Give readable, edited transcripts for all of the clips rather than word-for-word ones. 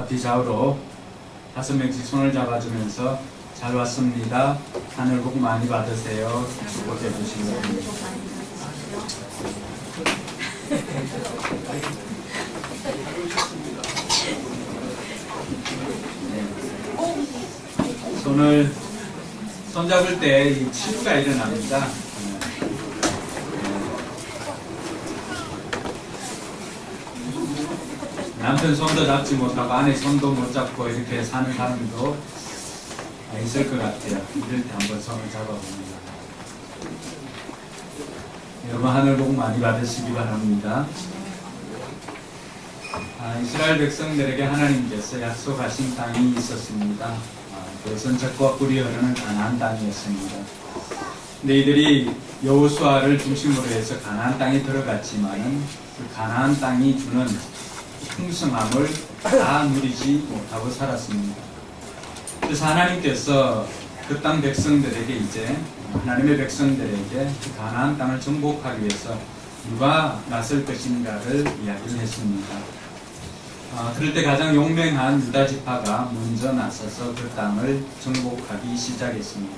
앞뒤 좌우로 5명씩 손을 잡아주면서 잘 왔습니다. 하늘 복 많이 받으세요. 축복해 주시기 바랍니다. 손을 손잡을 때 이 치유가 일어납니다. 남편 손도 잡지 못하고 아내 손도 못 잡고 이렇게 사는 사람도 있을 것 같아요. 이럴 때 한번 손을 잡아봅니다. 여러분 하늘 복 많이 받으시기 바랍니다. 이스라엘 백성들에게 하나님께서 약속하신 땅이 있었습니다. 그것은 젖과 꿀이 흐르는 가나안 땅이었습니다. 근데 이들이 여호수아를 중심으로 해서 가나안 땅에 들어갔지만은 그 가나안 땅이 주는 풍성함을 다 누리지 못하고 살았습니다. 그래서 하나님께서 그 땅 백성들에게 이제 하나님의 백성들에게 그 가나안 땅을 정복하기 위해서 누가 나설 것인가를 이야기를 했습니다. 그럴 때 가장 용맹한 유다 지파가 먼저 나서서 그 땅을 정복하기 시작했습니다.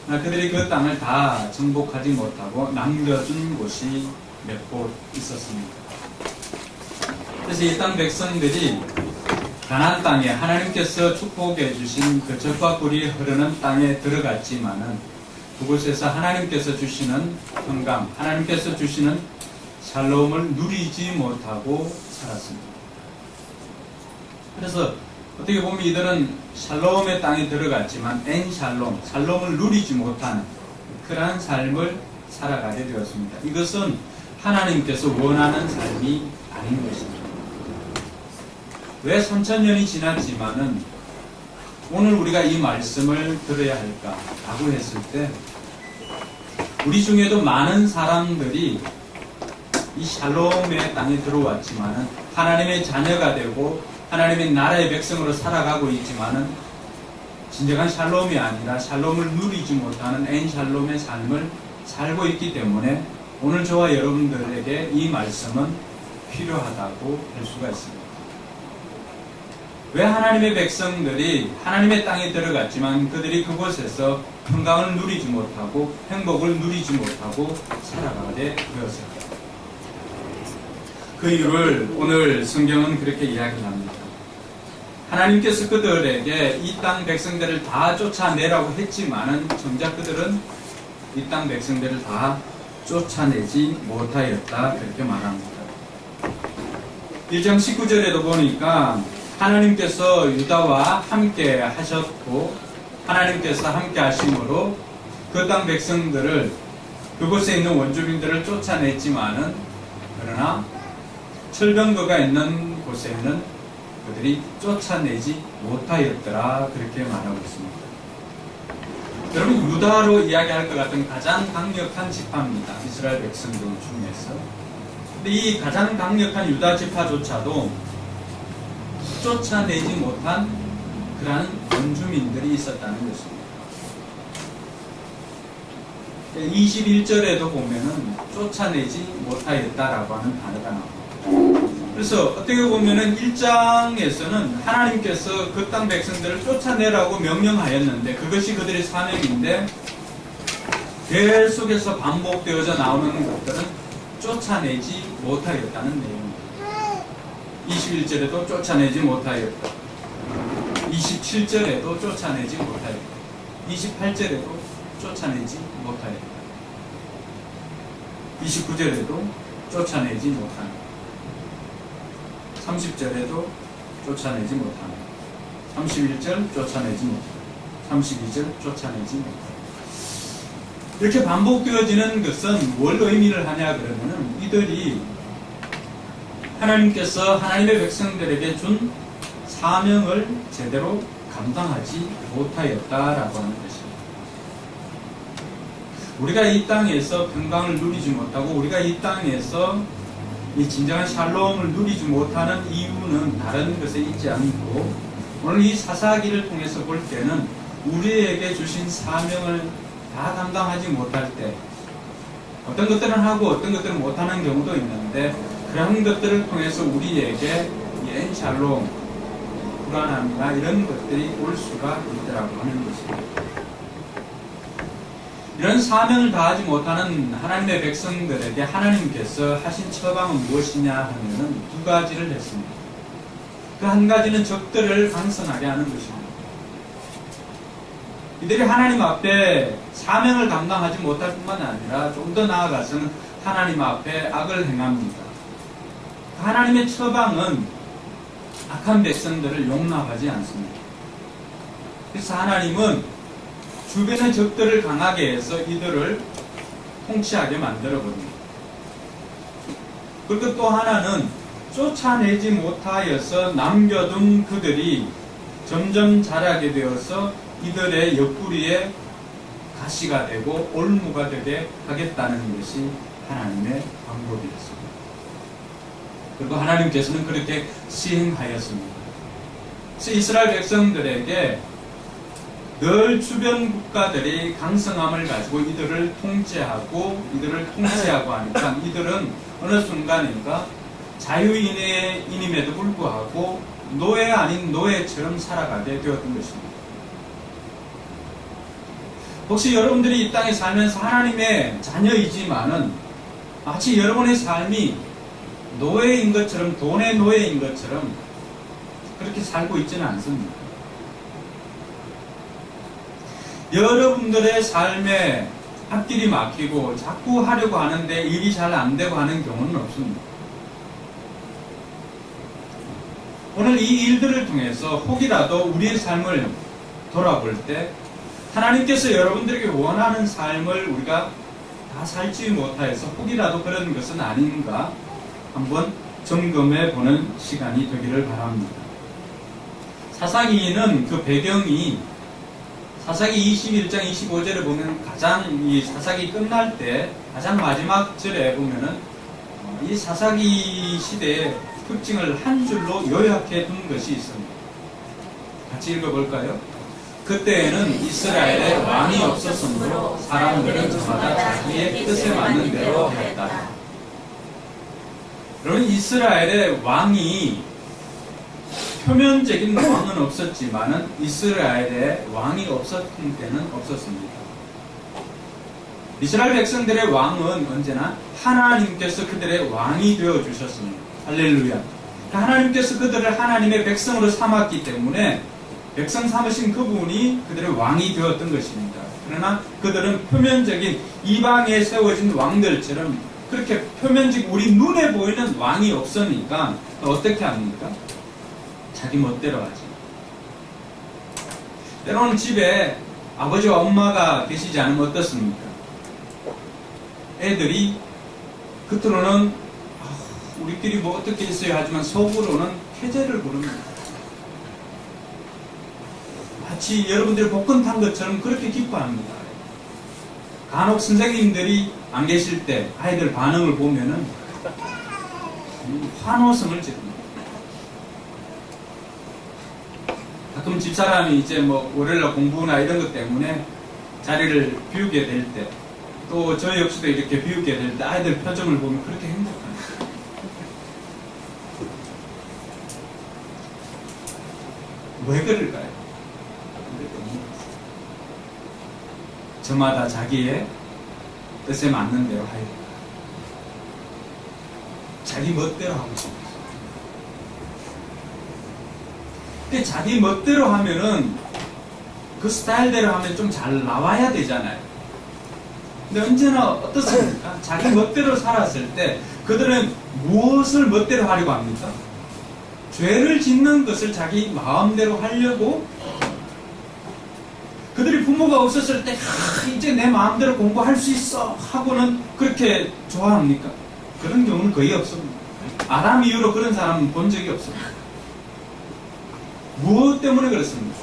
그들이 그 땅을 다 정복하지 못하고 남겨준 곳이 몇 곳 있었습니다. 그래서 이 땅 백성들이 가나안 땅에 하나님께서 축복해 주신 그 젖과 꿀이 흐르는 땅에 들어갔지만은 그곳에서 하나님께서 주시는 평강, 하나님께서 주시는 샬롬을 누리지 못하고 살았습니다. 그래서 어떻게 보면 이들은 샬롬의 땅에 들어갔지만 샬롬, 샬롬을 누리지 못하는 그러한 삶을 살아가게 되었습니다. 이것은 하나님께서 원하는 삶이 아닌 것입니다. 왜 3000년이 지났지만은 오늘 우리가 이 말씀을 들어야 할까 라고 했을 때 우리 중에도 많은 사람들이 이 샬롬의 땅에 들어왔지만은 하나님의 자녀가 되고 하나님의 나라의 백성으로 살아가고 있지만은 진정한 샬롬이 아니라 샬롬을 누리지 못하는 샬롬의 삶을 살고 있기 때문에 오늘 저와 여러분들에게 이 말씀은 필요하다고 할 수가 있습니다. 왜 하나님의 백성들이 하나님의 땅에 들어갔지만 그들이 그곳에서 평강을 누리지 못하고 행복을 누리지 못하고 살아가게 되었을까? 그 이유를 오늘 성경은 그렇게 이야기를 합니다. 하나님께서 그들에게 이 땅 백성들을 다 쫓아내라고 했지만은 정작 그들은 이 땅 백성들을 다 쫓아내지 못하였다 그렇게 말합니다. 1장 19절에도 보니까 하나님께서 유다와 함께 하셨고 하나님께서 함께 하심으로 그 땅 백성들을 그곳에 있는 원주민들을 쫓아냈지만은 그러나 철병거가 있는 곳에는 그들이 쫓아내지 못하였더라 그렇게 말하고 있습니다. 여러분 유다로 이야기할 것 같은 가장 강력한 지파입니다. 이스라엘 백성들 중에서. 근데 이 가장 강력한 유다 지파조차도 쫓아내지 못한 그러한 원주민들이 있었다는 것입니다. 21절에도 보면은 쫓아내지 못하였다라고 하는 단어가 나옵니다. 그래서 어떻게 보면은 1장에서는 하나님께서 그 땅 백성들을 쫓아내라고 명령하였는데 그것이 그들의 사명인데 계속해서 반복되어져 나오는 것들은 쫓아내지 못하였다는 내용입니다. 21절에도 쫓아내지 못하였다. 27절에도 쫓아내지 못하였다. 28절에도 쫓아내지 못하였다. 29절에도 쫓아내지 못한다. 30절에도 쫓아내지 못한다. 31절 쫓아내지 못한다. 32절 쫓아내지 못한다. 이렇게 반복되어지는 것은 뭘 의미를 하냐 그러면은 이들이 하나님께서 하나님의 백성들에게 준 사명을 제대로 감당하지 못하였다라고 하는 것입니다. 우리가 이 땅에서 평강을 누리지 못하고 우리가 이 땅에서 이 진정한 샬롬을 누리지 못하는 이유는 다른 것에 있지 않고 오늘 이 사사기를 통해서 볼 때는 우리에게 주신 사명을 다 감당하지 못할 때 어떤 것들은 하고 어떤 것들은 못하는 경우도 있는데 그런 것들을 통해서 우리에게 이 샬롬, 불안함이나 이런 것들이 올 수가 있더라고 하는 것입니다. 이런 사명을 다하지 못하는 하나님의 백성들에게 하나님께서 하신 처방은 무엇이냐 하면은 두 가지를 했습니다. 그 한 가지는 적들을 강성하게 하는 것입니다. 이들이 하나님 앞에 사명을 감당하지 못할 뿐만 아니라 좀 더 나아가서는 하나님 앞에 악을 행합니다. 하나님의 처방은 악한 백성들을 용납하지 않습니다. 그래서 하나님은 주변의 적들을 강하게 해서 이들을 통치하게 만들어버립니다. 그리고 또 하나는 쫓아내지 못하여서 남겨둔 그들이 점점 자라게 되어서 이들의 옆구리에 가시가 되고 올무가 되게 하겠다는 것이 하나님의 방법이었습니다. 그리고 하나님께서는 그렇게 시행하였습니다. 그래서 이스라엘 백성들에게 늘 주변 국가들이 강성함을 가지고 이들을 통치하고 하니까 이들은 어느 순간인가 자유인임에도 불구하고 노예 아닌 노예처럼 살아가게 되었던 것입니다. 혹시 여러분들이 이 땅에 살면서 하나님의 자녀이지만은 마치 여러분의 삶이 노예인 것처럼, 돈의 노예인 것처럼 그렇게 살고 있지는 않습니다. 여러분들의 삶에 앞길이 막히고 자꾸 하려고 하는데 일이 잘 안 되고 하는 경우는 없습니다. 오늘 이 일들을 통해서 혹이라도 우리의 삶을 돌아볼 때 하나님께서 여러분들에게 원하는 삶을 우리가 다 살지 못하여서 혹이라도 그런 것은 아닌가 한번 점검해 보는 시간이 되기를 바랍니다. 사사기는 그 배경이 사사기 21장 25절에 보면 가장 이 사사기 끝날 때 가장 마지막 절에 보면은 이 사사기 시대의 특징을 한 줄로 요약해 둔 것이 있습니다. 같이 읽어볼까요? 그때에는 이스라엘에 왕이 없었으므로 사람들은 저마다 자기의 뜻에 맞는 대로 했다. 여러분, 이스라엘의 왕이 표면적인 왕은 없었지만은 이스라엘에 왕이 없었던 때는 없었습니다. 이스라엘 백성들의 왕은 언제나 하나님께서 그들의 왕이 되어 주셨습니다. 할렐루야. 하나님께서 그들을 하나님의 백성으로 삼았기 때문에 백성 삼으신 그분이 그들의 왕이 되었던 것입니다. 그러나 그들은 표면적인 이방에 세워진 왕들처럼 그렇게 표면적 우리 눈에 보이는 왕이 없으니까 어떻게 합니까? 자기 멋대로 하지. 때로는 집에 아버지와 엄마가 계시지 않으면 어떻습니까? 애들이 겉으로는 우리끼리 뭐 어떻게 있어야 하지만 속으로는 태제를 부릅니다. 마치 여러분들이 복권 탄 것처럼 그렇게 기뻐합니다. 간혹 선생님들이 안 계실 때 아이들 반응을 보면은 환호성을 지릅니다. 가끔 집사람이 이제 뭐 월요일날 공부나 이런 것 때문에 자리를 비우게 될 때, 또 저 역시도 이렇게 비우게 될 때 아이들 표정을 보면 그렇게 행복합니다. 왜 그럴까요? 저마다 자기의 뜻에 맞는 대로 하여 자기 멋대로 하고 싶어요. 근데 자기 멋대로 하면은 그 스타일대로 하면 좀 잘 나와야 되잖아요. 근데 언제나 어떻습니까? 자기 멋대로 살았을 때 그들은 무엇을 멋대로 하려고 합니까? 죄를 짓는 것을 자기 마음대로 하려고. 그들이 부모가 없었을 때 이제 내 마음대로 공부할 수 있어 하고는 그렇게 좋아합니까? 그런 경우는 거의 없습니다. 아담 이후로 그런 사람은 본 적이 없습니다. 무엇 때문에 그렇습니까?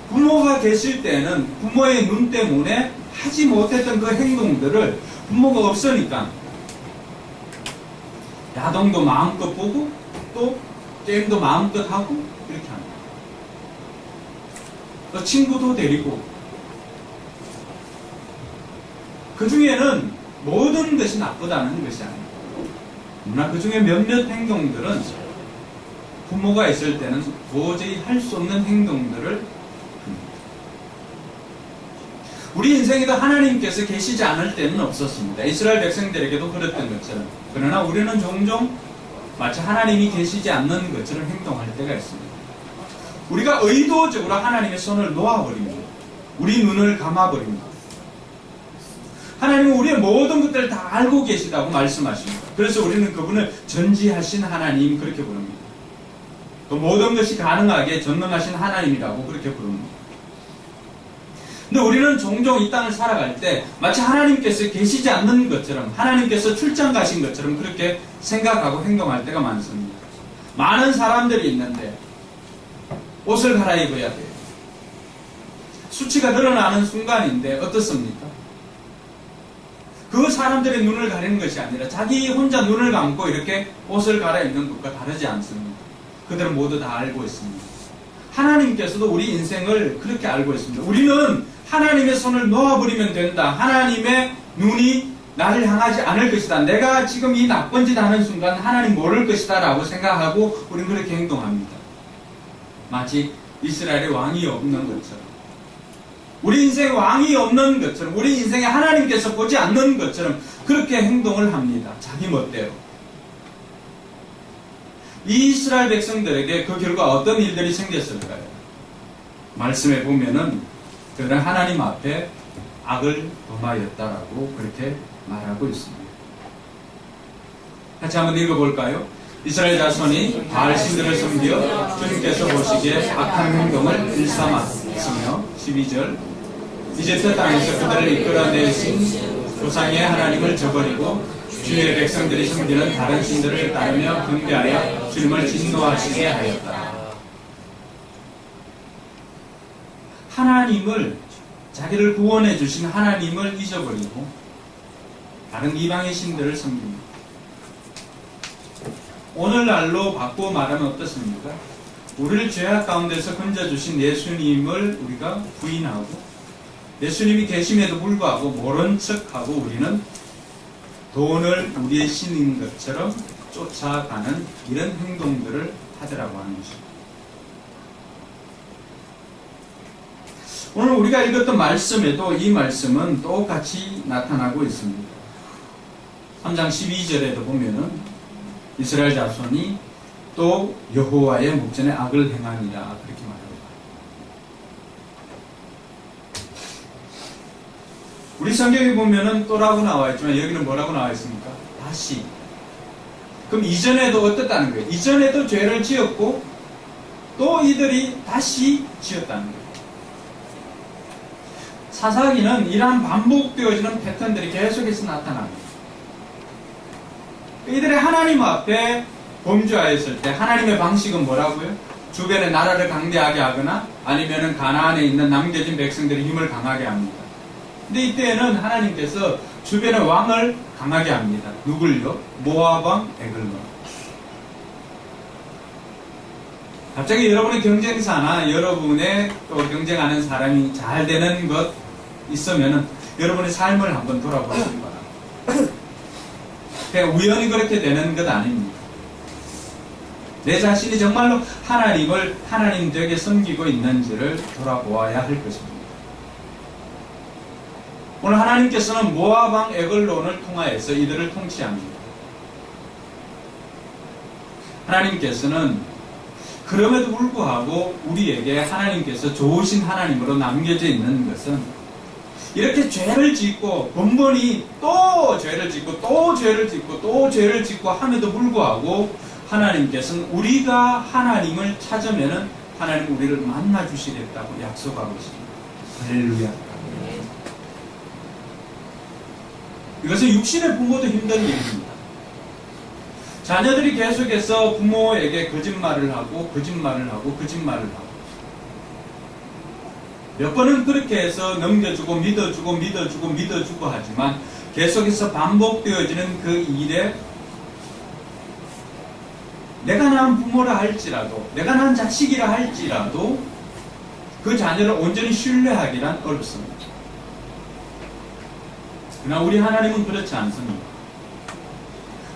부모가 계실 때는 부모의 눈 때문에 하지 못했던 그 행동들을 부모가 없으니까 야동도 마음껏 보고 또 게임도 마음껏 하고 이렇게 합니다. 또 친구도 데리고. 그 중에는 모든 것이 나쁘다는 것이 아닙니다. 그러나 그 중에 몇몇 행동들은 부모가 있을 때는 도저히 할 수 없는 행동들을 합니다. 우리 인생에도 하나님께서 계시지 않을 때는 없었습니다. 이스라엘 백성들에게도 그랬던 것처럼. 그러나 우리는 종종 마치 하나님이 계시지 않는 것처럼 행동할 때가 있습니다. 우리가 의도적으로 하나님의 손을 놓아버립니다. 우리 눈을 감아버립니다. 하나님은 우리의 모든 것들을 다 알고 계시다고 말씀하십니다. 그래서 우리는 그분을 전지하신 하나님 그렇게 부릅니다. 또 모든 것이 가능하게 전능하신 하나님이라고 그렇게 부릅니다. 근데 우리는 종종 이 땅을 살아갈 때 마치 하나님께서 계시지 않는 것처럼, 하나님께서 출장 가신 것처럼 그렇게 생각하고 행동할 때가 많습니다. 많은 사람들이 있는데 옷을 갈아입어야 돼요. 수치가 늘어나는 순간인데 어떻습니까? 그 사람들의 눈을 가리는 것이 아니라 자기 혼자 눈을 감고 이렇게 옷을 갈아입는 것과 다르지 않습니다. 그들은 모두 다 알고 있습니다. 하나님께서도 우리 인생을 그렇게 알고 있습니다. 우리는 하나님의 손을 놓아버리면 된다. 하나님의 눈이 나를 향하지 않을 것이다. 내가 지금 이 나쁜 짓 하는 순간 하나님 모를 것이다 라고 생각하고 우리는 그렇게 행동합니다. 마치 이스라엘의 왕이 없는 것처럼, 우리 인생에 왕이 없는 것처럼, 우리 인생에 하나님께서 보지 않는 것처럼 그렇게 행동을 합니다. 자기 멋대로. 이 이스라엘 백성들에게 그 결과 어떤 일들이 생겼을까요? 말씀에 보면은 그들은 하나님 앞에 악을 범하였다라고 그렇게 말하고 있습니다. 같이 한번 읽어볼까요? 이스라엘 자손이 바알 신들을 섬겨 주님께서 보시기에 악한 행동을 일삼았으며 12절 이집트 땅에서 그들을 이끌어내신 조상의 하나님을 저버리고 주의 백성들이 섬기는 다른 신들을 따르며 경배하여 주님을 진노하시게 하였다. 하나님을, 자기를 구원해 주신 하나님을 잊어버리고 다른 이방의 신들을 섬깁니다. 오늘날로 바꾸어 말하면 어떻습니까? 우리를 죄악 가운데서 건져주신 예수님을 우리가 부인하고 예수님이 계심에도 불구하고 모른 척하고 우리는 돈을 우리의 신인 것처럼 쫓아가는 이런 행동들을 하더라고 하는 것입니다. 오늘 우리가 읽었던 말씀에도 이 말씀은 똑같이 나타나고 있습니다. 3장 12절에도 보면은 이스라엘 자손이 또 여호와의 목전에 악을 행하니라 그렇게 말합니다. 우리 성경에 보면은 또라고 나와 있지만 여기는 뭐라고 나와 있습니까? 다시. 그럼 이전에도 어떻다는 거예요? 이전에도 죄를 지었고 또 이들이 다시 지었다는 거예요. 사사기는 이러한 반복되어지는 패턴들이 계속해서 나타납니다. 이들의 하나님 앞에 범죄하였을 때 하나님의 방식은 뭐라고요? 주변의 나라를 강대하게 하거나 아니면은 가나안에 있는 남겨진 백성들의 힘을 강하게 합니다. 근데 이때에는 하나님께서 주변의 왕을 강하게 합니다. 누굴요? 모압 왕 에글론. 갑자기 여러분의 경쟁사나 여러분의 또 경쟁하는 사람이 잘 되는 것 있으면은 여러분의 삶을 한번 돌아보시기 바랍니다. 그냥 우연히 그렇게 되는 것 아닙니다. 내 자신이 정말로 하나님을 하나님되게 섬기고 있는지를 돌아보아야 할 것입니다. 오늘 하나님께서는 모압 왕 에글론을 통하여서 이들을 통치합니다. 하나님께서는 그럼에도 불구하고 우리에게 하나님께서 좋으신 하나님으로 남겨져 있는 것은 이렇게 죄를 짓고 번번이 또 죄를 짓고 또 죄를 짓고 또 죄를 짓고 함에도 불구하고 하나님께서는 우리가 하나님을 찾으면은 하나님 우리를 만나 주시겠다고 약속하고 있습니다. 할렐루야. 이것은 육신의 부모도 힘든 일입니다. 자녀들이 계속해서 부모에게 거짓말을 하고 몇 번은 그렇게 해서 넘겨주고 믿어주고 하지만 계속해서 반복되어지는 그 일에 내가 낳은 부모라 할지라도 내가 낳은 자식이라 할지라도 그 자녀를 온전히 신뢰하기란 어렵습니다. 그러나 우리 하나님은 그렇지 않습니다.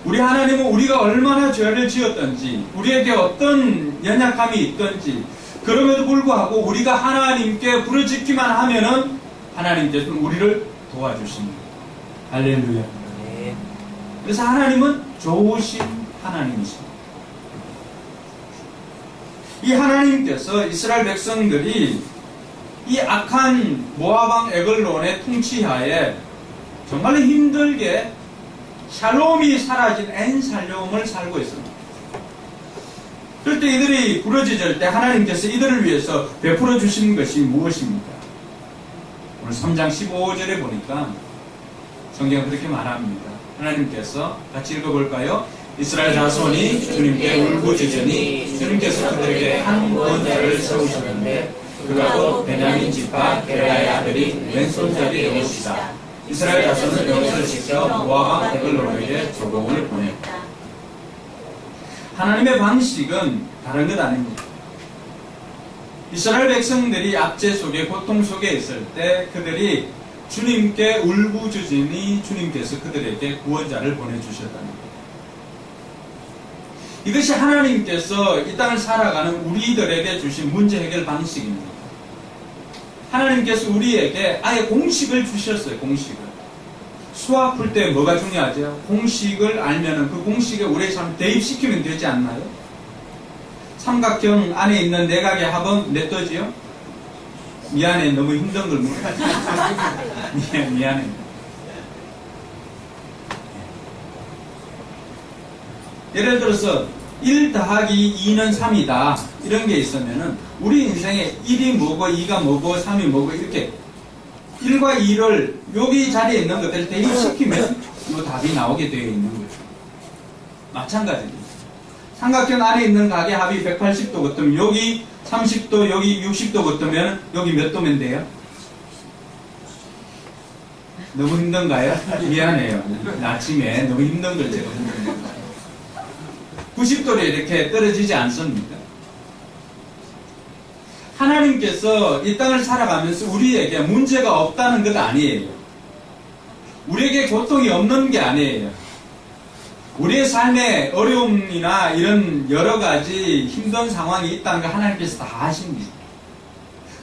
우리 하나님은 우리가 얼마나 죄를 지었던지, 우리에게 어떤 연약함이 있던지, 그럼에도 불구하고 우리가 하나님께 부르짖기만 하면은 하나님께서는 우리를 도와주십니다. 할렐루야. 그래서 하나님은 좋으신 하나님이십니다. 이 하나님께서 이스라엘 백성들이 이 악한 모압왕 에글론의 통치하에 정말 힘들게 샬롬이 사라진 엔샬롬을 살고 있습니다. 그럴 때 이들이 부르짖을 때 하나님께서 이들을 위해서 베풀어 주신 것이 무엇입니까? 오늘 3장 15절에 보니까 성경은 그렇게 말합니다. 하나님께서 같이 읽어볼까요? 이스라엘 자손이 주님께 울부짖으니 주님께서 그들에게 한 구원자를 세우셨는데 그가 곧 베냐민 집파 게라의 아들이 왼손잡이 여호시다. 이스라엘 자손은 여호시를 지켜 모압왕 에글론에게 조공을 보냈다. 하나님의 방식은 다른 것 아닙니다. 이스라엘 백성들이 압제 속에 고통 속에 있을 때 그들이 주님께 울부짖으니 주님께서 그들에게 구원자를 보내주셨답니다. 이것이 하나님께서 이 땅을 살아가는 우리들에게 주신 문제 해결 방식입니다. 하나님께서 우리에게 아예 공식을 주셨어요. 공식을. 수학 풀 때 뭐가 중요하죠? 공식을 알면은 그 공식에 우리의 삶을 대입시키면 되지 않나요? 삼각형 안에 있는 내각의 합은 몇 도지요? 미안해, 너무 힘든 걸 물어봤지. 미안해. 예를 들어서 1 더하기 2는 3이다 이런 게 있으면은 우리 인생에 1이 뭐고 2가 뭐고 3이 뭐고 이렇게 1과 2를 여기 자리에 있는 것들을 대입시키면 이 답이 나오게 되어 있는 거죠. 마찬가지입니다. 삼각형 안에 있는 각의 합이 180도 같으면 여기 30도 여기 60도 같으면 여기 몇 도면 돼요? 너무 힘든가요? 미안해요. 아침에 너무 힘든 걸 제가 힘든 거예요. 90도로 이렇게 떨어지지 않습니까? 하나님께서 이 땅을 살아가면서 우리에게 문제가 없다는 것 아니에요. 우리에게 고통이 없는 게 아니에요. 우리의 삶에 어려움이나 이런 여러 가지 힘든 상황이 있다는 걸 하나님께서 다 아십니다.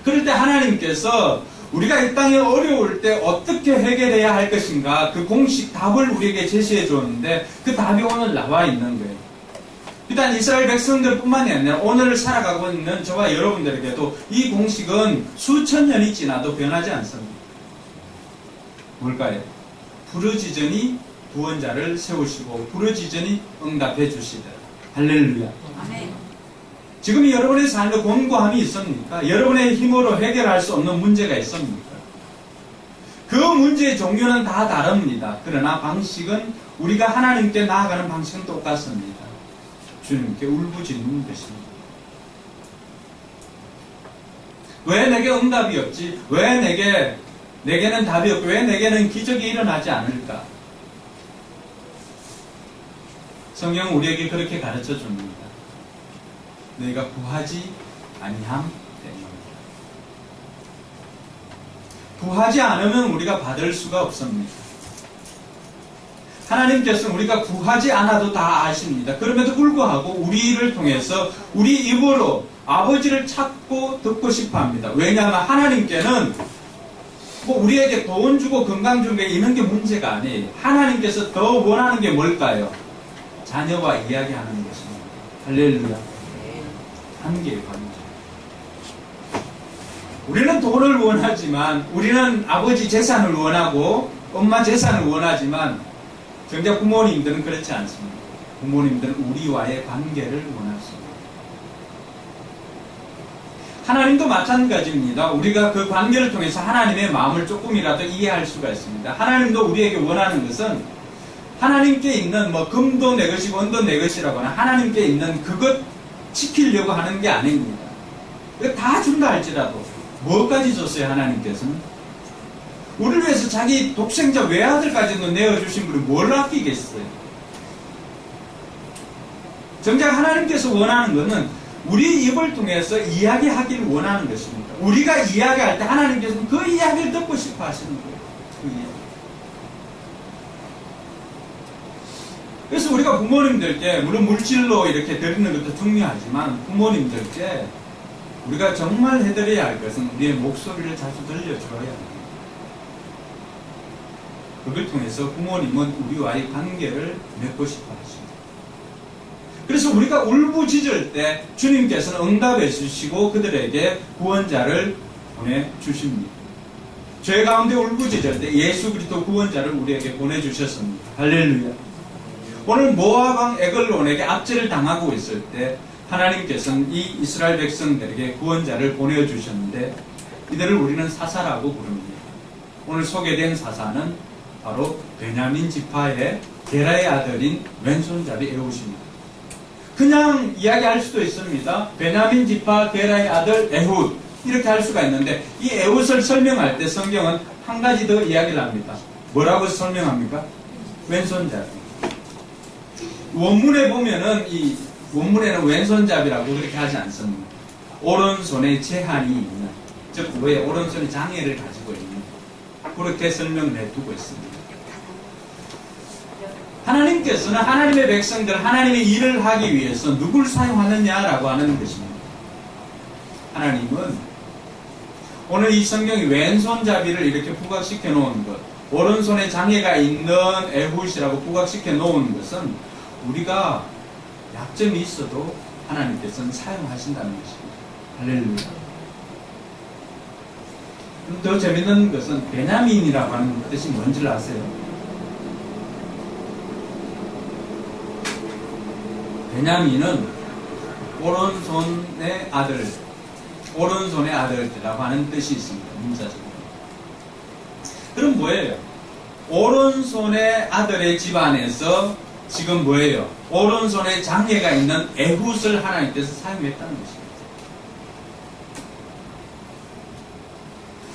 그럴 때 하나님께서 우리가 이 땅에 어려울 때 어떻게 해결해야 할 것인가 그 공식 답을 우리에게 제시해 줬는데 그 답이 오늘 나와 있는 거예요. 일단 이스라엘 백성들 뿐만이 아니라 오늘 살아가고 있는 저와 여러분들에게도 이 공식은 수천 년이 지나도 변하지 않습니다. 뭘까요? 부르짖으니 구원자를 세우시고 부르짖으니 응답해 주시더라. 할렐루야. 아멘. 지금 여러분의 삶에 곤고함이 있습니까? 여러분의 힘으로 해결할 수 없는 문제가 있습니까? 그 문제의 종류는 다 다릅니다. 그러나 방식은 우리가 하나님께 나아가는 방식은 똑같습니다. 주님께 울부짖는 것입니다. 왜 내게 응답이 없지? 왜 내게는 답이 없고 왜 내게는 기적이 일어나지 않을까? 성경은 우리에게 그렇게 가르쳐 줍니다. 너희가 구하지 아니함 때문에. 구하지 않으면 우리가 받을 수가 없습니다. 하나님께서는 우리가 구하지 않아도 다 아십니다. 그럼에도 불구하고 우리를 통해서 우리 입으로 아버지를 찾고 듣고 싶어 합니다. 왜냐하면 하나님께는 뭐 우리에게 돈 주고 건강 주는 게 이런 게 문제가 아니에요. 하나님께서 더 원하는 게 뭘까요? 자녀와 이야기하는 것입니다. 할렐루야. 관계의 관계. 우리는 돈을 원하지만 우리는 아버지 재산을 원하고 엄마 재산을 원하지만 정작 부모님들은 그렇지 않습니다. 부모님들은 우리와의 관계를 원하십니다. 하나님도 마찬가지입니다. 우리가 그 관계를 통해서 하나님의 마음을 조금이라도 이해할 수가 있습니다. 하나님도 우리에게 원하는 것은 하나님께 있는 뭐 금도 내 것이고 은도 내 것이라거나 하나님께 있는 그것 지키려고 하는 게 아닙니다. 다 준다 할지라도 뭐까지 줬어요 하나님께서는? 우리를 위해서 자기 독생자 외아들까지도 내어주신 분이 뭘 아끼겠어요? 정작 하나님께서 원하는 것은 우리 입을 통해서 이야기하기를 원하는 것입니다. 우리가 이야기할 때 하나님께서는 그 이야기를 듣고 싶어 하시는 거예요. 그 이야기. 그래서 우리가 부모님들께, 물론 물질로 이렇게 드리는 것도 중요하지만, 부모님들께 우리가 정말 해드려야 할 것은 우리의 목소리를 자주 들려줘야 합니다. 그걸 통해서 부모님은 우리와의 관계를 맺고 싶어 하십니다. 그래서 우리가 울부짖을 때 주님께서는 응답해 주시고 그들에게 구원자를 보내주십니다. 죄 가운데 울부짖을 때 예수 그리스도 구원자를 우리에게 보내주셨습니다. 할렐루야. 오늘 모압 왕 에글론에게 압제를 당하고 있을 때 하나님께서는 이 이스라엘 백성들에게 구원자를 보내주셨는데 이들을 우리는 사사라고 부릅니다. 오늘 소개된 사사는 바로 베냐민 지파의 게라의 아들인 왼손잡이 에훗입니다. 그냥 이야기할 수도 있습니다. 베냐민 지파 게라의 아들 에훗 이렇게 할 수가 있는데 이 에훗을 설명할 때 성경은 한 가지 더 이야기를 합니다. 뭐라고 설명합니까? 왼손잡이. 원문에 보면은 이 원문에는 왼손잡이라고 그렇게 하지 않습니다. 오른손에 제한이 있는, 즉 왜 오른손에 장애를 가지고 있는, 그렇게 설명을 해두고 있습니다. 하나님께서는 하나님의 백성들, 하나님의 일을 하기 위해서 누굴 사용하느냐라고 하는 것입니다. 하나님은 오늘 이 성경이 왼손잡이를 이렇게 부각시켜 놓은 것, 오른손에 장애가 있는 에훗이라고 부각시켜 놓은 것은 우리가 약점이 있어도 하나님께서는 사용하신다는 것입니다. 할렐루야. 더 재밌는 것은 베냐민이라고 하는 뜻이 뭔지를 아세요? 베냐민은 오른손의 아들, 오른손의 아들이라고 하는 뜻이 있습니다. 문자적으로. 그럼 뭐예요? 오른손의 아들의 집안에서 지금 뭐예요? 오른손에 장애가 있는 에훗을 하나님께서 사용했다는 것입니다.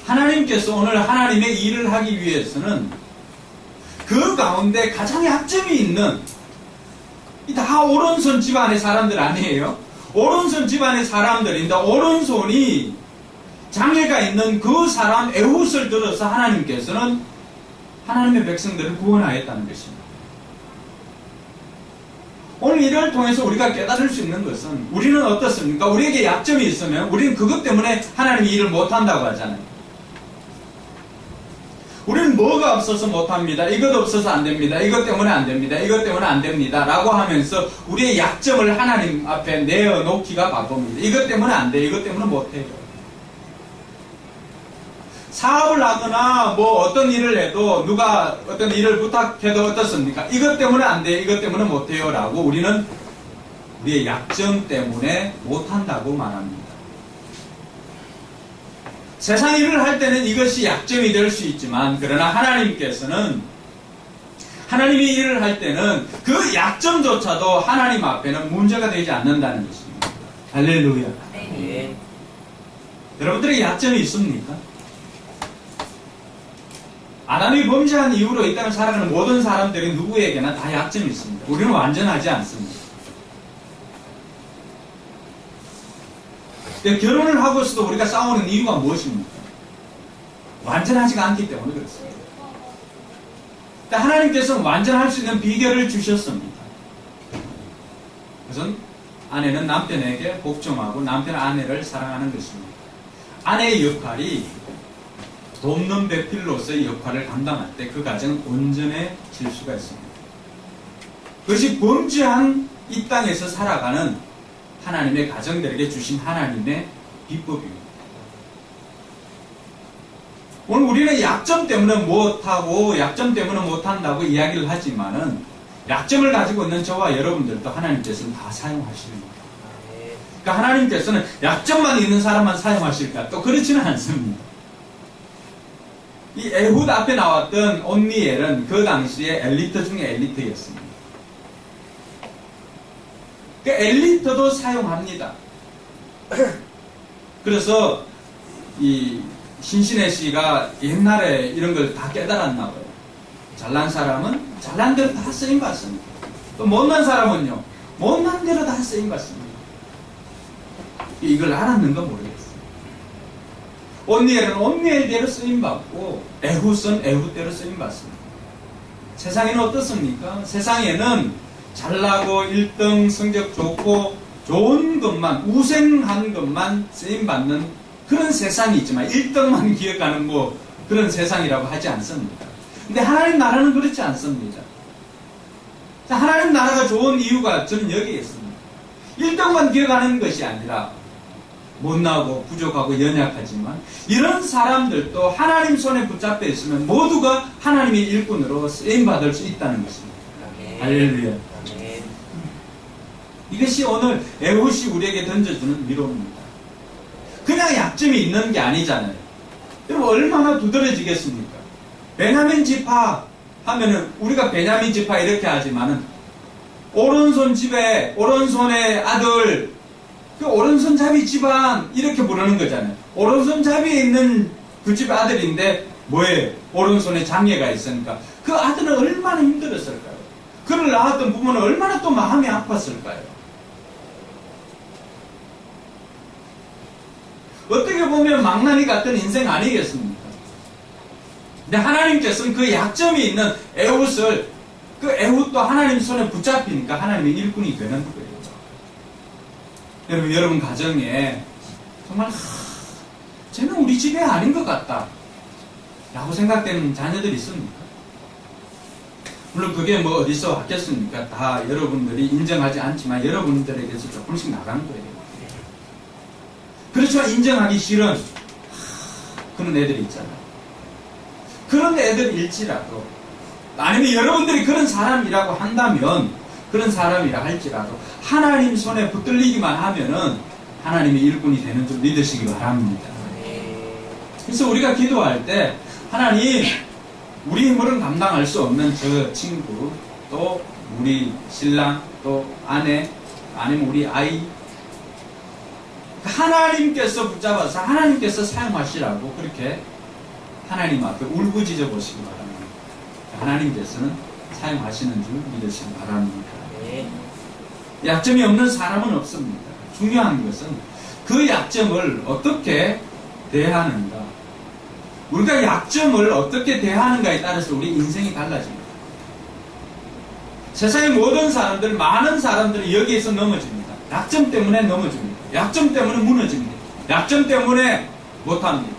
하나님께서 오늘 하나님의 일을 하기 위해서는 그 가운데 가장 약점이 있는, 다 오른손 집안의 사람들 아니에요? 오른손 집안의 사람들인데 오른손이 장애가 있는 그 사람 에훗을 들어서 하나님께서는 하나님의 백성들을 구원하였다는 것입니다. 오늘 이를 통해서 우리가 깨달을 수 있는 것은 우리는 어떻습니까? 우리에게 약점이 있으면 우리는 그것 때문에 하나님의 일을 못한다고 하잖아요. 우리는 뭐가 없어서 못합니다. 이것 없어서 안 됩니다. 이것 때문에 안 됩니다. 이것 때문에 안 됩니다. 라고 하면서 우리의 약점을 하나님 앞에 내어놓기가 바쁩니다. 이것 때문에 안 돼. 이것 때문에 못해요. 사업을 하거나 뭐 어떤 일을 해도 누가 어떤 일을 부탁해도 어떻습니까? 이것 때문에 안 돼. 이것 때문에 못해요. 라고 우리는 우리의 약점 때문에 못한다고 말합니다. 세상 일을 할 때는 이것이 약점이 될 수 있지만 그러나 하나님께서는 하나님의 일을 할 때는 그 약점조차도 하나님 앞에는 문제가 되지 않는다는 것입니다. 할렐루야. 네. 여러분들에게 약점이 있습니까? 아담이 범죄한 이후로 이 땅을 살아가는 모든 사람들이 누구에게나 다 약점이 있습니다. 우리는 완전하지 않습니다. 결혼을 하고서도 우리가 싸우는 이유가 무엇입니까? 완전하지가 않기 때문에 그렇습니다. 하나님께서는 완전할 수 있는 비결을 주셨습니다. 그것은 아내는 남편에게 복종하고 남편은 아내를 사랑하는 것입니다. 아내의 역할이 돕는 배필로서의 역할을 감당할 때 그 가정은 온전해질 수가 있습니다. 그것이 범죄한 이 땅에서 살아가는 하나님의 가정들에게 주신 하나님의 비법입니다. 오늘 우리는 약점 때문에 못하고 약점 때문에 못한다고 이야기를 하지만은 약점을 가지고 있는 저와 여러분들도 하나님께서는 다 사용하십니다. 그러니까 하나님께서는 약점만 있는 사람만 사용하실까? 또 그렇지는 않습니다. 이 에훗 앞에 나왔던 온니엘은 그 당시에 엘리트 중에 엘리트였습니다. 그 엘리트도 사용합니다. 그래서 이 신신혜 씨가 옛날에 이런 걸 다 깨달았나 봐요. 잘난 사람은 잘난 대로 다 쓰임 받습니다. 또 못난 사람은요, 못난 대로 다 쓰임 받습니다. 이걸 알았는가 모르겠어요. 온니엘은 온니엘대로 쓰임 받고 에훗은 에훗대로 쓰임 받습니다. 세상에는 어떻습니까? 세상에는 잘나고 1등 성적 좋고 좋은 것만, 우생한 것만 쓰임받는 그런 세상이 있지만 1등만 기억하는 뭐 그런 세상이라고 하지 않습니다. 근데 하나님 나라는 그렇지 않습니다. 하나님 나라가 좋은 이유가 저는 여기에 있습니다. 1등만 기억하는 것이 아니라 못나고 부족하고 연약하지만 이런 사람들도 하나님 손에 붙잡혀 있으면 모두가 하나님의 일꾼으로 쓰임받을 수 있다는 것입니다. 할렐루야. 이것이 오늘 에훗이 우리에게 던져주는 위로입니다. 그냥 약점이 있는 게 아니잖아요. 여러분 얼마나 두드러지겠습니까? 베냐민 지파 하면은 우리가 베냐민 지파 이렇게 하지만은 오른손 집에 오른손의 아들 그 오른손잡이 집안 이렇게 부르는 거잖아요. 오른손잡이에 있는 그 집의 아들인데 뭐예요? 오른손에 장애가 있으니까 그 아들은 얼마나 힘들었을까요? 그를 낳았던 부모는 얼마나 또 마음이 아팠을까요? 어떻게 보면 망나니 같은 인생 아니겠습니까? 근데 하나님께서는 그 약점이 있는 에훗을 그 에훗도 하나님 손에 붙잡히니까 하나님의 일꾼이 되는 거예요. 여러분 가정에 정말 쟤는 우리 집애 아닌 것 같다 라고 생각되는 자녀들이 있습니까? 물론 그게 뭐 어디서 왔겠습니까? 다 여러분들이 인정하지 않지만 여러분들에게서 조금씩 나간 거예요. 그렇지만 인정하기 싫은 그런 애들이 있잖아요. 그런 애들일지라도 아니면 여러분들이 그런 사람이라고 한다면 그런 사람이라 할지라도 하나님 손에 붙들리기만 하면은 하나님의 일꾼이 되는 줄 믿으시기 바랍니다. 그래서 우리가 기도할 때 하나님 우리 힘으로는 감당할 수 없는 저 친구 또 우리 신랑 또 아내 아니면 우리 아이 하나님께서 붙잡아서 하나님께서 사용하시라고 그렇게 하나님 앞에 울부짖어 보시기 바랍니다. 하나님께서는 사용하시는 줄 믿으시기 바랍니다. 약점이 없는 사람은 없습니다. 중요한 것은 그 약점을 어떻게 대하는가. 우리가 약점을 어떻게 대하는가에 따라서 우리 인생이 달라집니다. 세상의 모든 사람들, 많은 사람들이 여기에서 넘어집니다. 약점 때문에 넘어집니다. 약점 때문에 무너집니다. 약점 때문에 못합니다.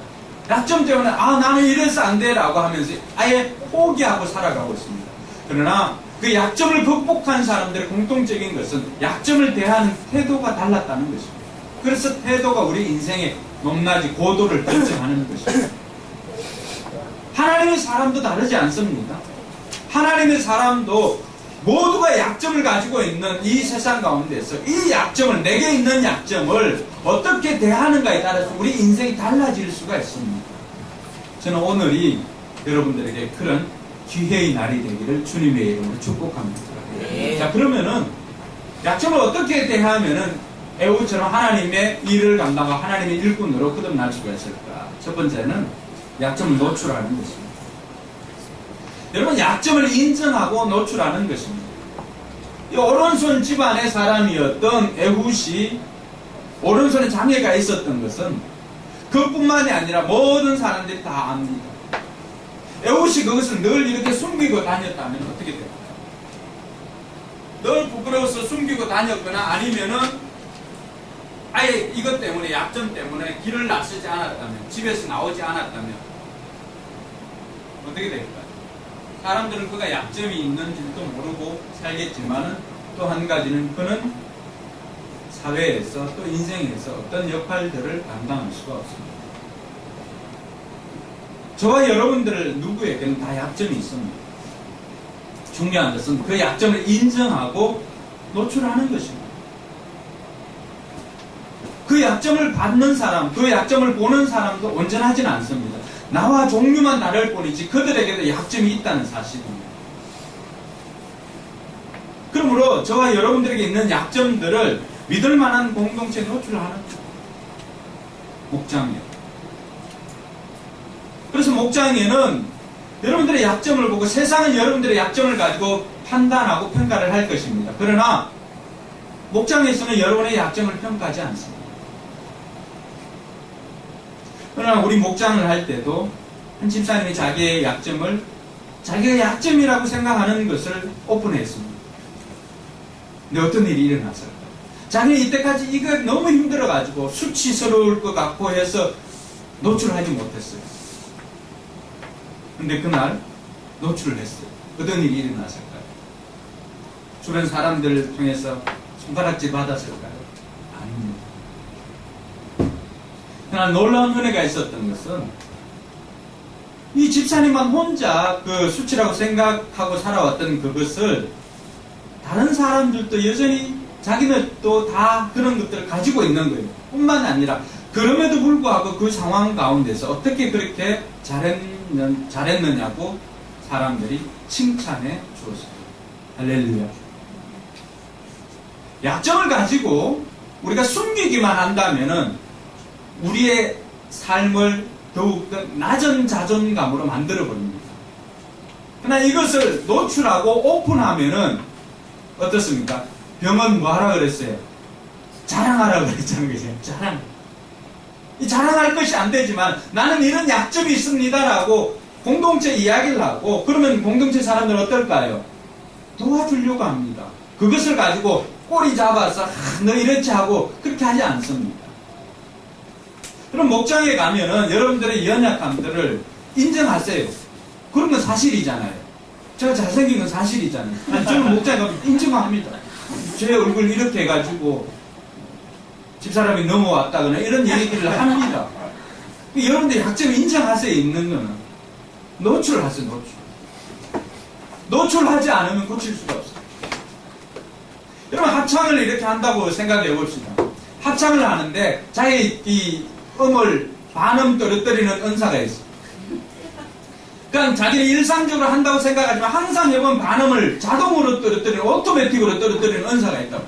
약점 때문에 나는 이래서 안 돼 라고 하면서 아예 포기하고 살아가고 있습니다. 그러나 그 약점을 극복한 사람들의 공통적인 것은 약점을 대하는 태도가 달랐다는 것입니다. 그래서 태도가 우리 인생의 높낮이 고도를 결정하는 것입니다. 하나님의 사람도 다르지 않습니다. 하나님의 사람도 모두가 약점을 가지고 있는 이 세상 가운데서 이 약점을, 내게 있는 약점을 어떻게 대하는가에 따라서 우리 인생이 달라질 수가 있습니다. 저는 오늘이 여러분들에게 그런 기회의 날이 되기를 주님의 이름으로 축복합니다. 자, 그러면은 약점을 어떻게 대하면은 에훗처럼 하나님의 일을 감당하고 하나님의 일꾼으로 거듭날 수가 있을까? 첫 번째는 약점을 노출하는 것입니다. 여러분, 약점을 인정하고 노출하는 것입니다. 이 오른손 집안의 사람이었던 에훗이 오른손에 장애가 있었던 것은 그뿐만이 아니라 모든 사람들이 다 압니다. 에훗이 그것을 늘 이렇게 숨기고 다녔다면 어떻게 될까요? 늘 부끄러워서 숨기고 다녔거나 아니면은 아예 이것 때문에, 약점 때문에 길을 나서지 않았다면, 집에서 나오지 않았다면 어떻게 될까요? 사람들은 그가 약점이 있는지도 모르고 살겠지만은 또 한 가지는 그는 사회에서 또 인생에서 어떤 역할들을 감당할 수가 없습니다. 저와 여러분들 누구에게는 다 약점이 있습니다. 중요한 것은 그 약점을 인정하고 노출하는 것입니다. 그 약점을 받는 사람, 그 약점을 보는 사람도 온전하지는 않습니다. 나와 종류만 다를 뿐이지 그들에게도 약점이 있다는 사실입니다. 그러므로 저와 여러분들에게 있는 약점들을 믿을 만한 공동체에 노출하는 목장이에요. 그래서 목장에는 여러분들의 약점을 보고 세상은 여러분들의 약점을 가지고 판단하고 평가를 할 것입니다. 그러나 목장에서는 여러분의 약점을 평가하지 않습니다. 그러나 우리 목장을 할 때도 한 집사님이 자기의 약점을 자기가 약점이라고 생각하는 것을 오픈했습니다. 근데 어떤 일이 일어났을까? 자기는 이때까지 이거 너무 힘들어가지고 수치스러울 것 같고 해서 노출하지 못했어요. 근데 그날 노출을 했어요. 어떤 일이 일어났을까요? 주변 사람들 중에서 손가락질 받았을까요? 아닙니다. 그러나 놀라운 은혜가 있었던 것은 이 집사님만 혼자 그 수치라고 생각하고 살아왔던 그것을 다른 사람들도 여전히 자기는 또 다 그런 것들을 가지고 있는 거예요. 뿐만 아니라 그럼에도 불구하고 그 상황 가운데서 어떻게 그렇게 잘했느냐고 사람들이 칭찬해 주었어요. 할렐루야. 약점을 가지고 우리가 숨기기만 한다면은 우리의 삶을 더욱 낮은 자존감으로 만들어 버립니다. 그러나 이것을 노출하고 오픈하면은 어떻습니까? 병은 뭐 하라 그랬어요? 자랑하라 그랬잖아요. 자랑. 이 자랑할 것이 안 되지만 나는 이런 약점이 있습니다라고 공동체 이야기를 하고 그러면 공동체 사람들은 어떨까요? 도와주려고 합니다. 그것을 가지고 꼬리 잡아서 너 이렇지 하고 그렇게 하지 않습니다. 그럼 목장에 가면은 여러분들의 연약함들을 인정하세요. 그런 건 사실이잖아요. 제가 잘생긴 건 사실이잖아요. 저는 목장에 가면 인정합니다. 제 얼굴 이렇게 해가지고 집사람이 넘어왔다거나 이런 얘기를 합니다. 여러분들 약점 인정하세요. 있는 거는 노출하세요. 노출하지 않으면 고칠 수가 없어요. 여러분 합창을 이렇게 한다고 생각해 봅시다. 합창을 하는데 자기 이 음을 반음 떨어뜨리는 은사가 있어요. 그러니까 자기는 일상적으로 한다고 생각하지만 항상 해본 반음을 자동으로 떨어뜨리는 오토매틱으로 떨어뜨리는 은사가 있다고.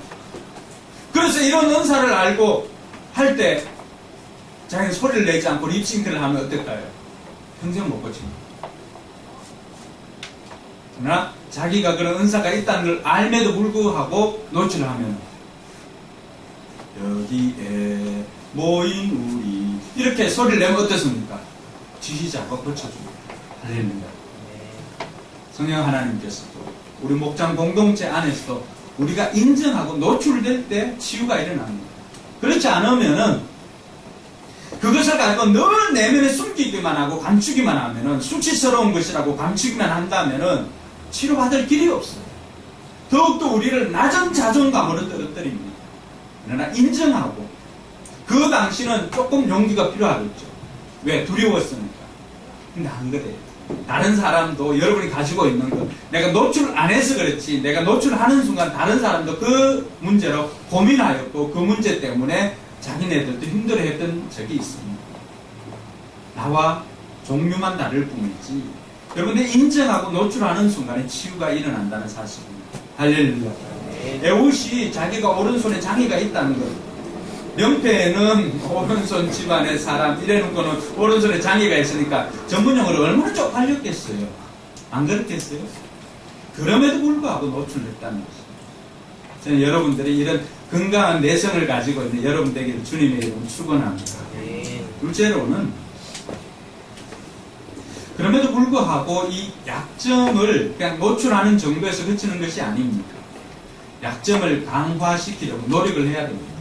그래서 이런 은사를 알고 할 때 자기는 소리를 내지 않고 립싱크를 하면 어떨까요? 평생 못 고칩니다. 그러나 자기가 그런 은사가 있다는 걸 알매도 불구하고 노출을 하면 여기에 모인 우리 이렇게 소리를 내면 어떻습니까? 지시자가 고쳐줍니다. 할렐루야. 성령 하나님께서도 우리 목장 공동체 안에서도 우리가 인정하고 노출될 때 치유가 일어납니다. 그렇지 않으면은 그것을 가지고 늘 내면에 숨기기만 하고 감추기만 하면은 수치스러운 것이라고 감추기만 한다면은 치료받을 길이 없어요. 더욱더 우리를 낮은 자존감으로 떨어뜨립니다. 그러나 인정하고 그 당시는 조금 용기가 필요하겠죠. 왜? 두려웠으니까. 근데 안 그래요. 다른 사람도 여러분이 가지고 있는 것 내가 노출 안 해서 그렇지 내가 노출하는 순간 다른 사람도 그 문제로 고민하였고 그 문제 때문에 자기네들도 힘들어했던 적이 있습니다. 나와 종류만 다를 뿐이지 여러분들 인정하고 노출하는 순간에 치유가 일어난다는 사실입니다. 할렐루야. 에훗이 자기가 오른손에 장애가 있다는 것 명패에는 오른손 집안의 사람 이래놓은 거는 오른손에 장애가 있으니까 전문용어로 얼마나 쪽팔렸겠어요. 안 그렇겠어요? 그럼에도 불구하고 노출했다는 것이죠. 저는 여러분들이 이런 건강한 내성을 가지고 있는 여러분들에게 주님의 이름을 축원합니다. 둘째로는 그럼에도 불구하고 이 약점을 그냥 노출하는 정도에서 그치는 것이 아닙니다. 약점을 강화시키려고 노력을 해야 됩니다.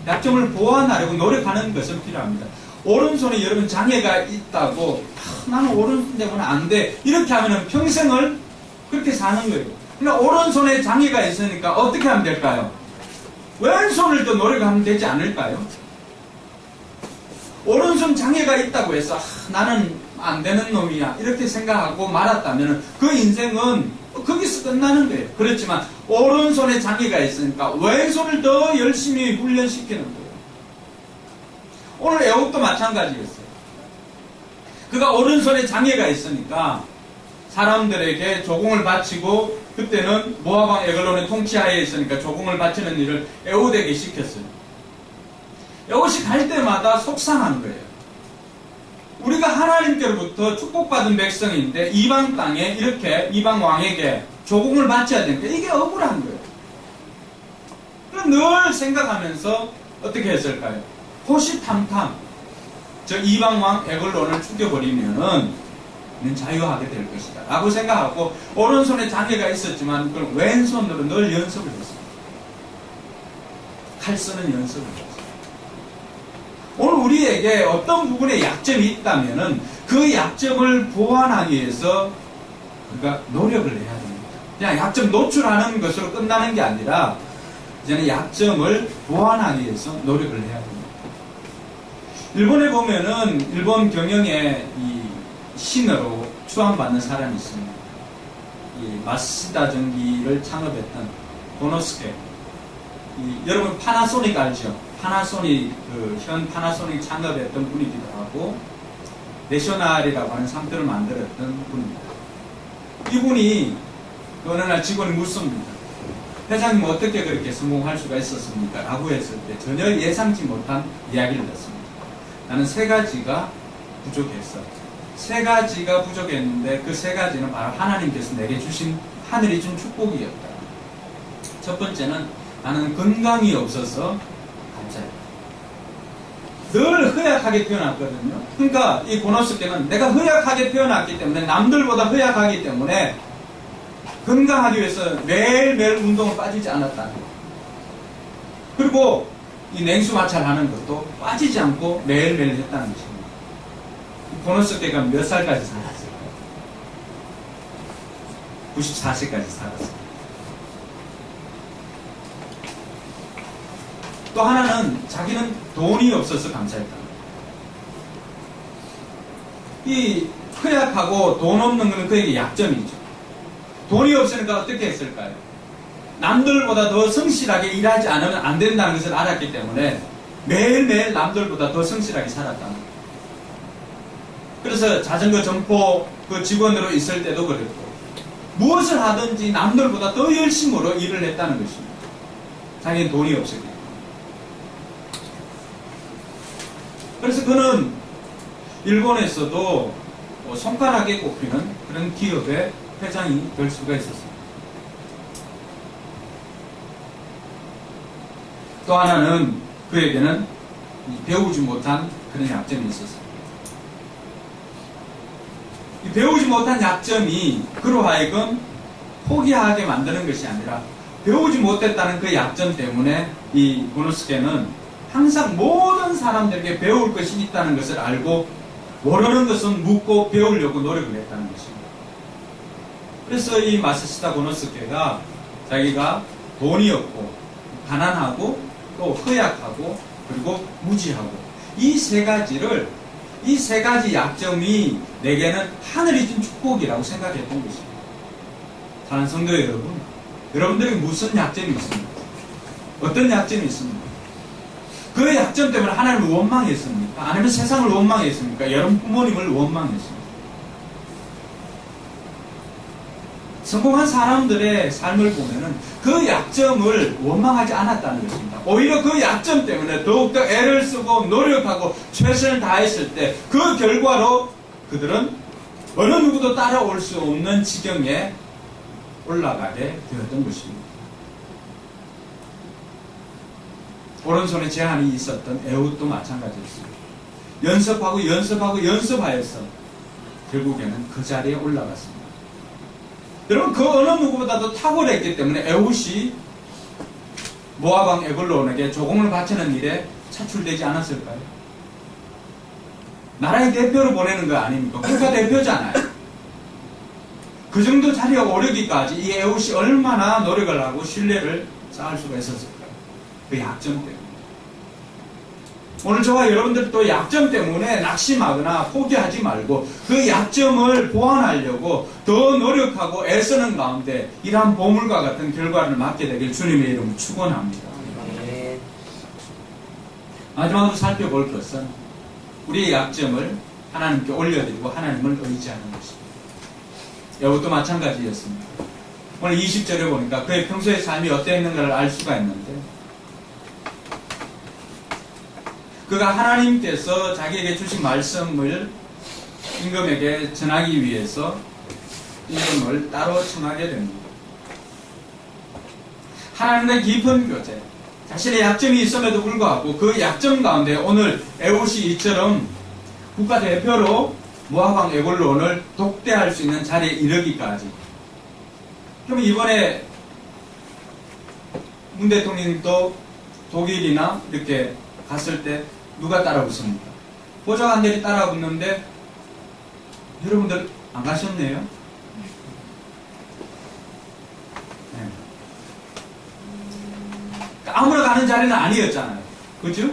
약점을 보완하려고 노력하는 것은 필요합니다. 오른손에 여러분 장애가 있다고 나는 오른손 때문에 안 돼 이렇게 하면 평생을 그렇게 사는 거예요. 그러니까 오른손에 장애가 있으니까 어떻게 하면 될까요? 왼손을 더 노력하면 되지 않을까요? 오른손 장애가 있다고 해서 나는 안 되는 놈이야 이렇게 생각하고 말았다면 그 인생은 거기서 끝나는 거예요. 그렇지만 오른손에 장애가 있으니까 왼손을 더 열심히 훈련시키는 거예요. 오늘 애국도 마찬가지였어요. 그가 오른손에 장애가 있으니까 사람들에게 조공을 바치고 그때는 모압왕 에글론의 통치하에 있으니까 조공을 바치는 일을 에훗에게 시켰어요. 에훗이 갈 때마다 속상한 거예요. 우리가 하나님께로부터 축복받은 백성인데 이방 땅에 이렇게 이방 왕에게 조공을 바쳐야 되니까 이게 억울한 거예요. 그럼 늘 생각하면서 어떻게 했을까요? 호시탐탐 저 이방 왕 에글론을 죽여버리면은 자유하게 될 것이다 라고 생각하고 오른손에 장애가 있었지만 그걸 왼손으로 늘 연습을 했습니다. 칼 쓰는 연습을 했습니다. 오늘 우리에게 어떤 부분에 약점이 있다면은 그 약점을 보완하기 위해서 우리가 노력을 해야 됩니다. 그냥 약점 노출하는 것으로 끝나는 게 아니라 이제는 약점을 보완하기 위해서 노력을 해야 됩니다. 일본에 보면은 일본 경영의 이 신으로 추앙받는 사람이 있습니다. 이 마쓰다 전기를 창업했던 고노스케. 여러분 파나소닉 알죠? 파나소닉 현 파나소닉 창업했던 분이기도 하고 내셔널이라고 하는 상표를 만들었던 분입니다. 이분이 어느 날 직원이 묻습니다. 회장님 어떻게 그렇게 성공할 수가 있었습니까? 라고 했을 때 전혀 예상치 못한 이야기를 했습니다. 나는 세 가지가 부족했어. 세 가지가 부족했는데 그 세 가지는 바로 하나님께서 내게 주신 하늘이 준 축복이었다. 첫 번째는 나는 건강이 없어서 감사했다. 늘 허약하게 태어났거든요. 그러니까 이 고노스케는 내가 허약하게 태어났기 때문에 남들보다 허약하기 때문에 건강하기 위해서 매일매일 운동을 빠지지 않았다는 거예요. 그리고 이 냉수 마찰하는 것도 빠지지 않고 매일매일 했다는 것입니다. 고노스케가 몇 살까지 살았을까요? 94세까지 살았어요. 또 하나는 자기는 돈이 없어서 감사했다. 이 허약하고 돈 없는 것은 그에게 약점이죠. 돈이 없으니까 어떻게 했을까요? 남들보다 더 성실하게 일하지 않으면 안 된다는 것을 알았기 때문에 매일매일 남들보다 더 성실하게 살았다는 거예요. 그래서 자전거 점포 그 직원으로 있을 때도 그랬고 무엇을 하든지 남들보다 더 열심으로 일을 했다는 것입니다. 자기는 돈이 없었기 때문에. 그래서 그는 일본에서도 손가락에 꼽히는 그런 기업의 회장이 될 수가 있었습니다. 또 하나는 그에게는 배우지 못한 그런 약점이 있었습니다. 이 배우지 못한 약점이 그로 하여금 포기하게 만드는 것이 아니라 배우지 못했다는 그 약점 때문에 이 고노스케는 항상 모든 사람들에게 배울 것이 있다는 것을 알고 모르는 것은 묻고 배우려고 노력을 했다는 것입니다. 그래서 이 마쓰다 고노스케가 자기가 돈이 없고 가난하고 또 허약하고 그리고 무지하고 이 세 가지 약점이 내게는 하늘이 준 축복이라고 생각했던 것입니다. 사랑하는 성도 여러분, 여러분들에게 무슨 약점이 있습니까? 어떤 약점이 있습니까? 그 약점 때문에 하나님을 원망했습니까? 아니면 세상을 원망했습니까? 여러분 부모님을 원망했습니까? 성공한 사람들의 삶을 보면은 그 약점을 원망하지 않았다는 것입니다. 오히려 그 약점 때문에 더욱더 애를 쓰고 노력하고 최선을 다했을 때 그 결과로 그들은 어느 누구도 따라올 수 없는 지경에 올라가게 되었던 것입니다. 오른손에 제한이 있었던 에훗도 마찬가지였습니다. 연습하여서 결국에는 그 자리에 올라갔습니다. 여러분 그 어느 누구보다도 탁월했기 때문에 에훗이 모압왕 에글론에게 조공을 바치는 일에 차출되지 않았을까요? 나라의 대표로 보내는 거 아닙니까? 국가 대표잖아요. 그 정도 자리에 오르기까지 이 에훗이 얼마나 노력을 하고 신뢰를 쌓을 수가 있었을까요? 그 약점 때문에. 오늘 저와 여러분들도 약점 때문에 낙심하거나 포기하지 말고 그 약점을 보완하려고 더 노력하고 애쓰는 가운데 이러한 보물과 같은 결과를 맞게 되길 주님의 이름으로 축원합니다. 마지막으로 살펴볼 것은 우리의 약점을 하나님께 올려드리고 하나님을 의지하는 것입니다. 에훗도 마찬가지였습니다. 오늘 20절에 보니까 그의 평소의 삶이 어땠는가를 알 수가 있는데 그가 하나님께서 자기에게 주신 말씀을 임금에게 전하기 위해서 임금을 따로 청하게 됩니다. 하나님과의 깊은 교제, 자신의 약점이 있음에도 불구하고 그 약점 가운데 오늘 에훗이 이처럼 국가대표로 모압왕 에골론을 독대할 수 있는 자리에 이르기까지. 그럼 이번에 문 대통령도 독일이나 이렇게 갔을 때 누가 따라붙습니까? 보좌관들이 따라붙는데 여러분들 안 가셨네요? 네. 아무나 가는 자리는 아니었잖아요. 그죠?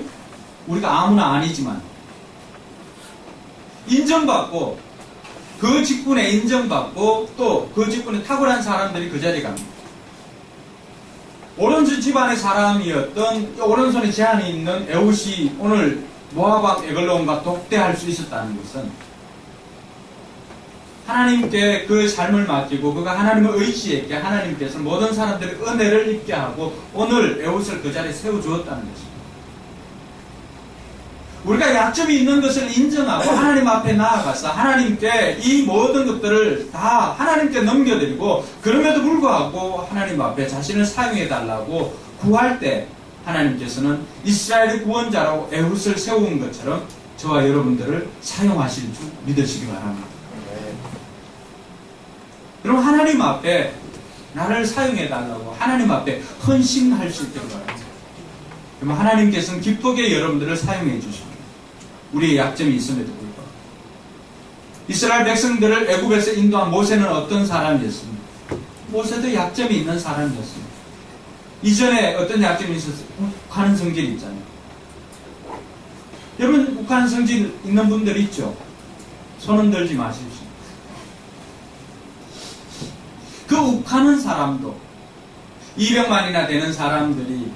우리가 아무나 아니지만 인정받고 그 직분에 인정받고 또 그 직분에 탁월한 사람들이 그 자리에 갑니다. 오른손 집안의 사람이었던 오른손에 제한이 있는 에훗이 오늘 모압왕 에글론과 독대할 수 있었다는 것은 하나님께 그 삶을 맡기고 그가 하나님을 의지했기에 하나님께서 모든 사람들의 은혜를 입게 하고 오늘 에훗을 그 자리에 세워주었다는 것입니다. 우리가 약점이 있는 것을 인정하고 하나님 앞에 나아가서 하나님께 이 모든 것들을 다 하나님께 넘겨드리고 그럼에도 불구하고 하나님 앞에 자신을 사용해달라고 구할 때 하나님께서는 이스라엘의 구원자로 에훗을 세운 것처럼 저와 여러분들을 사용하실 줄 믿으시기 바랍니다. 그럼 하나님 앞에 나를 사용해달라고 하나님 앞에 헌신할 수 있도록 바랍니다. 그럼 하나님께서는 기쁘게 여러분들을 사용해 주십니다. 우리의 약점이 있음에도 불구하고. 이스라엘 백성들을 애굽에서 인도한 모세는 어떤 사람이었습니까? 모세도 약점이 있는 사람이었습니다. 이전에 어떤 약점이 있었어요? 욱하는 성질 있잖아요. 여러분 욱하는 성질 있는 분들 있죠? 손은 들지 마십시오. 그 욱하는 사람도 200만이나 되는 사람들이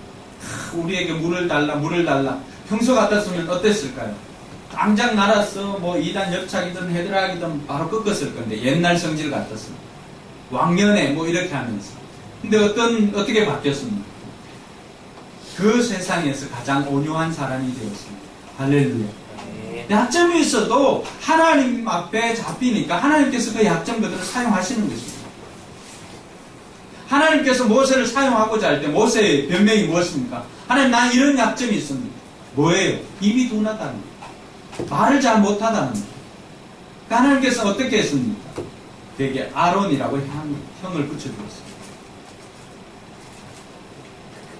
우리에게 물을 달라 평소 같았으면 어땠을까요? 당장 날아서 뭐 2단 옆차기든 헤드락이든 바로 꺾었을 건데 옛날 성질 같았습니다. 왕년에 뭐 이렇게 하면서. 근데 어떻게 바뀌었습니까? 그 세상에서 가장 온유한 사람이 되었습니다. 할렐루야. 약점이 있어도 하나님 앞에 잡히니까 하나님께서 그 약점 그대로 사용하시는 것입니다. 하나님께서 모세를 사용하고자 할 때 모세의 변명이 무엇입니까? 하나님 난 이런 약점이 있습니다. 뭐예요? 입이 둔하다는 거예요. 말을 잘 못하다는 거예요. 그러니까 하나님께서 어떻게 했습니까? 그에게 아론이라고 형을 붙여주었습니다.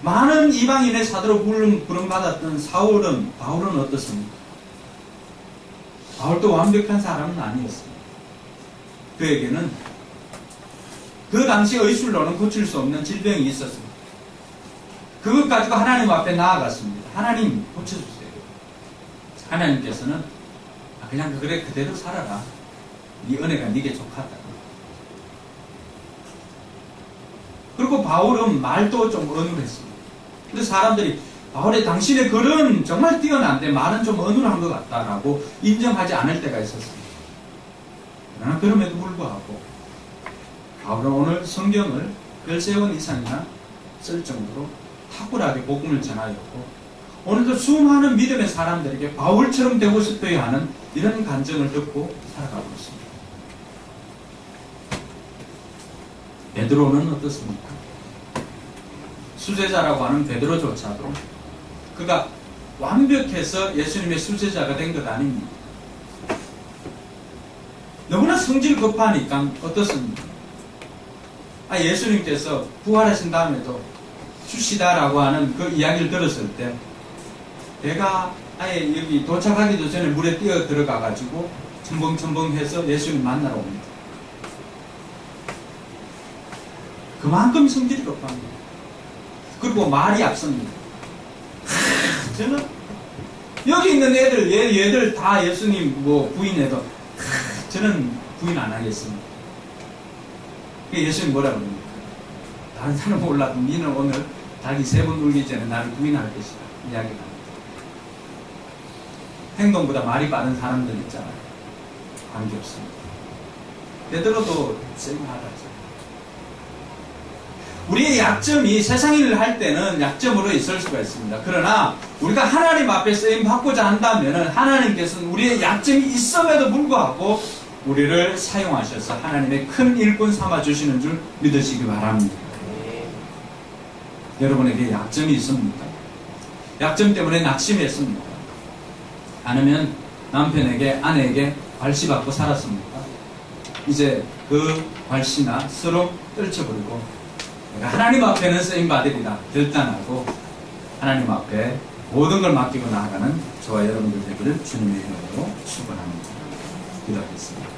많은 이방인의 사도로 부름받았던 바울은 어떻습니까? 바울도 완벽한 사람은 아니었습니다. 그에게는 그 당시 의술로는 고칠 수 없는 질병이 있었습니다. 그것 가지고 하나님 앞에 나아갔습니다. 하나님 고쳐주세요. 하나님께서는 그냥 그래 그대로 살아라. 네 은혜가 네게 족하다. 그리고 바울은 말도 좀 어눌했습니다. 근데 사람들이 바울의 당신의 글은 정말 뛰어난데 말은 좀 어눌한 것 같다라고 인정하지 않을 때가 있었습니다. 그러나 그럼에도 불구하고 바울은 오늘 성경을 13권 이상이나 쓸 정도로 탁월하게 복음을 전하였고 오늘도 수많은 믿음의 사람들에게 바울처럼 되고 싶어야 하는 이런 간증을 듣고 살아가고 있습니다. 베드로는 어떻습니까? 수제자라고 하는 베드로조차도 그가 완벽해서 예수님의 수제자가 된 것 아닙니다. 너무나 성질 급하니까 어떻습니까? 예수님께서 부활하신 다음에도 주시다라고 하는 그 이야기를 들었을 때 내가 아예 여기 도착하기도 전에 물에 뛰어 들어가가지고 첨벙첨벙해서 예수님 만나러 옵니다. 그만큼 성질이 급합니다. 그리고 말이 앞섭니다. 저는 여기 있는 얘들 다 예수님 부인해도 저는 부인 안 하겠습니다. 예수님 뭐라고 합니까? 다른 사람 몰라도 니는 오늘 닭이 3번 울기 전에 나를 부인할 것이다. 이야기가 합니다. 행동보다 말이 빠른 사람들 있잖아요. 관계없습니다. 베드로도 쌩하다죠. 우리의 약점이 세상 일을 할 때는 약점으로 있을 수가 있습니다. 그러나 우리가 하나님 앞에 쓰임 받고자 한다면 하나님께서는 우리의 약점이 있음에도 불구하고 우리를 사용하셔서 하나님의 큰 일꾼 삼아주시는 줄 믿으시기 바랍니다. 여러분에게 약점이 있습니까? 약점 때문에 낙심했습니까? 아니면 남편에게, 아내에게 괄시받고 살았습니까? 이제 그 괄시나 서로 떨쳐버리고 내가 하나님 앞에는 쓰임받으리라 결단하고 하나님 앞에 모든 걸 맡기고 나아가는 저와 여러분들 되기를 주님의 이름으로 축원합니다. 기도하겠습니다.